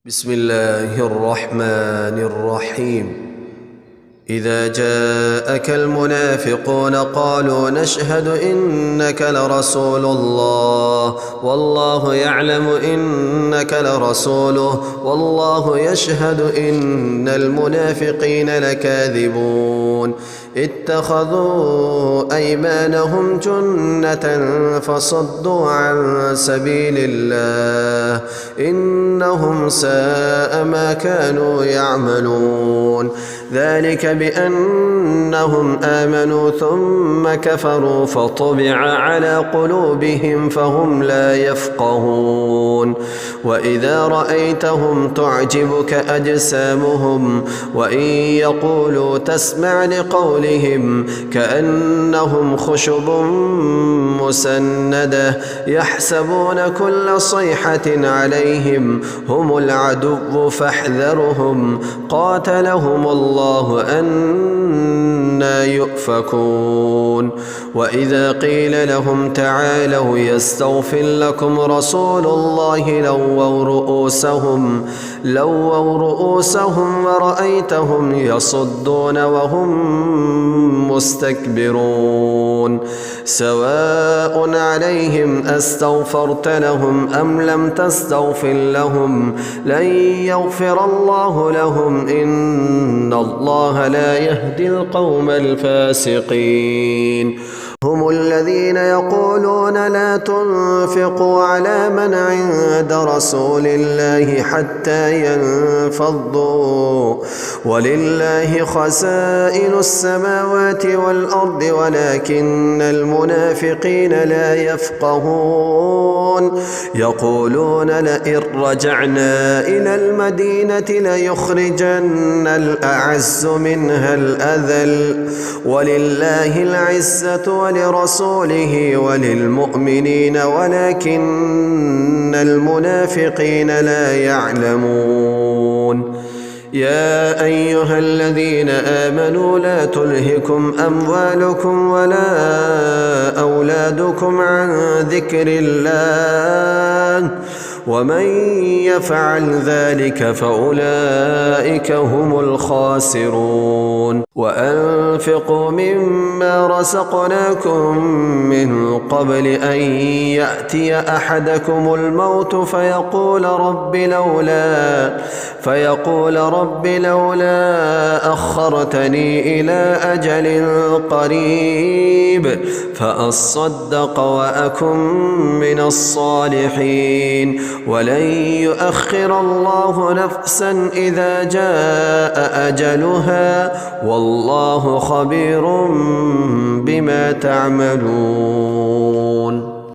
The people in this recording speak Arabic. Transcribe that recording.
بسم الله الرحمن الرحيم. إذا جاءك المنافقون قالوا نشهد إنك لرسول الله والله يعلم إنك لرسوله والله يشهد إن المنافقين لكاذبون. اتخذوا أيمانهم جنة فصدوا عن سبيل الله إنهم ساء ما كانوا يعملون. ذلك بأنهم آمنوا ثم كفروا فطبع على قلوبهم فهم لا يفقهون. وإذا رأيتهم تعجبك أجسامهم وإن يقولوا تسمع لقولهم كأنهم خشب مسندة يحسبون كل صيحة عليهم هم العدو فاحذرهم قاتلهم الله أنى يؤفكون. وإذا قيل لهم تعالوا يستغفر لكم رسول الله لووا رؤوسهم ورأيتهم يصدون وهم مستكبرون. سواء عليهم أستغفرت لهم أم لم تستغفر لهم لن يغفر الله لهم إن الله لا يهدي القوم الفاسقين. هم الذين يقولون لا تنفقوا على من عند رسول الله حتى ينفضوا ولله خزائن السماوات والأرض ولكن المنافقين لا يفقهون. يقولون لئن رجعنا إلى المدينة ليخرجن الأعز منها الأذل ولله العزة ولرسوله وللمؤمنين ولكن المنافقين لا يعلمون. يا أيها الذين آمنوا لا تلهكم أموالكم ولا أولادكم عن ذكر الله ومن يفعل ذلك فأولئك هم الخاسرون. وأنفقوا مما رزقناكم من قبل أن يأتي أحدكم الموت فيقول رب لولا أخرتني إلى أجل قريب فأصدق وأكن من الصالحين ولن يؤخر الله نفسا إذا جاء أجلها والله خبير بما تعملون.